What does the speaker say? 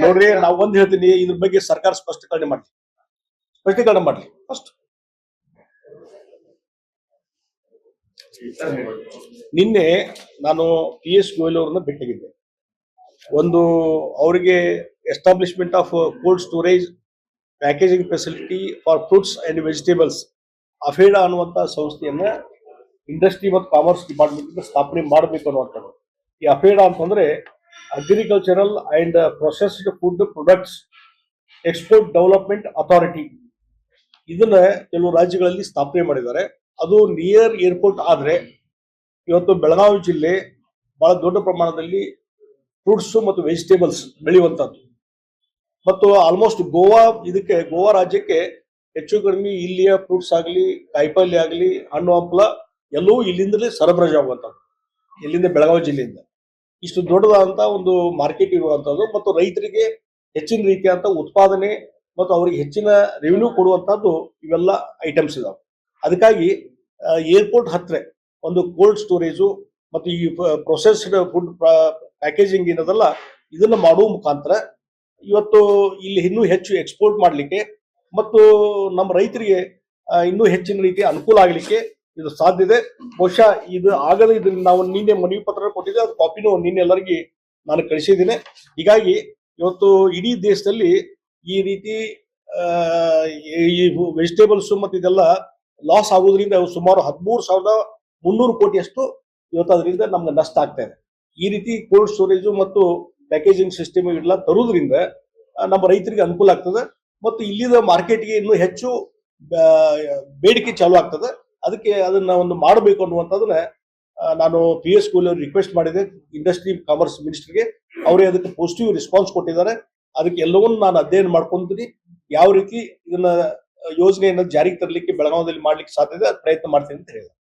ನೋಡ್ರಿ, ನಾವು ಒಂದ್ ಹೇಳ್ತೀನಿ, ಇದ್ರ ಬಗ್ಗೆ ಸರ್ಕಾರ ಸ್ಪಷ್ಟೀಕರಣ ಮಾಡ್ಲಿ ಫಸ್ಟ್. ನಿನ್ನೆ ನಾನು PS ಗೋಯಲ್ ಅವ್ರನ್ನ ಭೇಟಿಯಾಗಿದ್ದೆ. ಒಂದು ಅವರಿಗೆ establishment of cold storage packaging facility for fruits and vegetables APEDA ಅನ್ನುವಂತ ಸಂಸ್ಥೆಯನ್ನ ಇಂಡಸ್ಟ್ರಿ ಮತ್ತು ಕಾಮರ್ಸ್ ಡಿಪಾರ್ಟ್ಮೆಂಟ್ ಸ್ಥಾಪನೆ ಮಾಡಬೇಕು ಅನ್ನುವಂಥದ್ದು. ಈ ಅಫೇಡಾ ಅಂತಂದ್ರೆ agricultural and processed food products export development authority. ಇದನ್ನ ಕೆಲವು ರಾಜ್ಯಗಳಲ್ಲಿ ಸ್ಥಾಪನೆ ಮಾಡಿದ್ದಾರೆ. ಅದು ನಿಯರ್ ಏರ್ಪೋರ್ಟ್ ಆದ್ರೆ ಇವತ್ತು ಬೆಳಗಾವಿ ಜಿಲ್ಲೆ ಬಹಳ ದೊಡ್ಡ ಪ್ರಮಾಣದಲ್ಲಿ ಫ್ರೂಟ್ಸ್ ಮತ್ತು ವೆಜಿಟೇಬಲ್ಸ್ ಬೆಳೆಯುವಂತದ್ದು. ಮತ್ತು ಆಲ್ಮೋಸ್ಟ್ ಗೋವಾ ರಾಜ್ಯಕ್ಕೆ ಹೆಚ್ಚು ಕಡಿಮೆ ಇಲ್ಲಿಯ ಫ್ರೂಟ್ಸ್ ಆಗಲಿ, ಕಾಯಿಪಲ್ಯ ಆಗಲಿ, ಹಣ್ಣು ಹಂಪಲ ಎಲ್ಲವೂ ಇಲ್ಲಿಂದಲೇ ಸರಬರಾಜು ಆಗುವಂಥದ್ದು. ಇಲ್ಲಿಂದ ಬೆಳಗಾವಿ ಜಿಲ್ಲೆಯಿಂದ ಇಷ್ಟು ದೊಡ್ಡದಾದಂತ ಒಂದು ಮಾರ್ಕೆಟ್ ಇರುವಂತದ್ದು ಮತ್ತು ರೈತರಿಗೆ ಹೆಚ್ಚಿನ ರೀತಿಯಾದಂತ ಉತ್ಪಾದನೆ ಮತ್ತು ಅವರಿಗೆ ಹೆಚ್ಚಿನ ರೆವಿನ್ಯೂ ಕೊಡುವಂತದ್ದು ಇವೆಲ್ಲ ಐಟಮ್ಸ್ ಇದಾವೆ. ಅದಕ್ಕಾಗಿ ಏರ್ಪೋರ್ಟ್ ಹತ್ರ ಒಂದು ಕೋಲ್ಡ್ ಸ್ಟೋರೇಜು ಮತ್ತು ಈ ಪ್ರೊಸೆಸ್ಡ್ ಫುಡ್ ಪ್ಯಾಕೇಜಿಂಗ್ ಏನದಲ್ಲ ಇದನ್ನ ಮಾಡುವ ಮುಖಾಂತರ ಇವತ್ತು ಇಲ್ಲಿ ಇನ್ನೂ ಹೆಚ್ಚು ಎಕ್ಸ್ಪೋರ್ಟ್ ಮಾಡಲಿಕ್ಕೆ ಮತ್ತು ನಮ್ಮ ರೈತರಿಗೆ ಇನ್ನೂ ಹೆಚ್ಚಿನ ರೀತಿಯ ಅನುಕೂಲ ಆಗಲಿಕ್ಕೆ ಇದು ಸಾಧ್ಯ ಇದೆ. ಬಹುಶಃ ಇದು ಆಗದ ಇದನ್ನ ನಾವು ನಿನ್ನೆ ಮನವಿ ಪತ್ರ ಕೊಟ್ಟಿದ್ದೆ, ಅದು ಕಾಪಿನೂ ನಿನ್ನೆ ಎಲ್ಲರಿಗೆ ನಾನು ಕಳಿಸಿದ್ದೇನೆ. ಹೀಗಾಗಿ ಇವತ್ತು ಇಡೀ ದೇಶದಲ್ಲಿ ಈ ರೀತಿ ಈ ವೆಜಿಟೇಬಲ್ಸ್ ಮತ್ತು ಇದೆಲ್ಲ ಲಾಸ್ ಆಗೋದ್ರಿಂದ ಸುಮಾರು 13,300 ಕೋಟಿಯಷ್ಟು ಇವತ್ತು ಅದರಿಂದ ನಮ್ಗೆ ನಷ್ಟ ಆಗ್ತಾ ಇದೆ. ಈ ರೀತಿ ಕೋಲ್ಡ್ ಸ್ಟೋರೇಜು ಮತ್ತು ಪ್ಯಾಕೇಜಿಂಗ್ ಸಿಸ್ಟಮ್ ಎಲ್ಲ ತರುವುದರಿಂದ ನಮ್ಮ ರೈತರಿಗೆ ಅನುಕೂಲ ಆಗ್ತದೆ ಮತ್ತು ಇಲ್ಲಿದ ಮಾರ್ಕೆಟ್ಗೆ ಇನ್ನೂ ಹೆಚ್ಚು ಬೇಡಿಕೆ ಚಾಲು ಆಗ್ತದೆ. ಅದಕ್ಕೆ ಅದನ್ನ ಒಂದು ಮಾಡಬೇಕು ಅನ್ನುವಂಥದ್ದನ್ನ ನಾನು PS ಗೋಯಲ್ ಅವ್ರಿಗೆ ರಿಕ್ವೆಸ್ಟ್ ಮಾಡಿದೆ, ಇಂಡಸ್ಟ್ರಿ ಕಾಮರ್ಸ್ ಮಿನಿಸ್ಟರ್ಗೆ. ಅವರೇ ಅದಕ್ಕೆ ಪಾಸಿಟಿವ್ ರೆಸ್ಪಾನ್ಸ್ ಕೊಟ್ಟಿದ್ದಾರೆ. ಅದಕ್ಕೆ ಎಲ್ಲವನ್ನೂ ನಾನು ಅಧ್ಯಯನ ಮಾಡ್ಕೊಂತೀನಿ. ಯಾವ ರೀತಿ ಇದನ್ನ ಯೋಜನೆಯನ್ನ ಜಾರಿಗೆ ತರಲಿಕ್ಕೆ ಬೆಳಗಾವಿಯಲ್ಲಿ ಮಾಡ್ಲಿಕ್ಕೆ ಸಾಧ್ಯ ಇದೆ, ಅದು ಪ್ರಯತ್ನ ಮಾಡ್ತೀನಿ ಅಂತ ಹೇಳಿದೆ.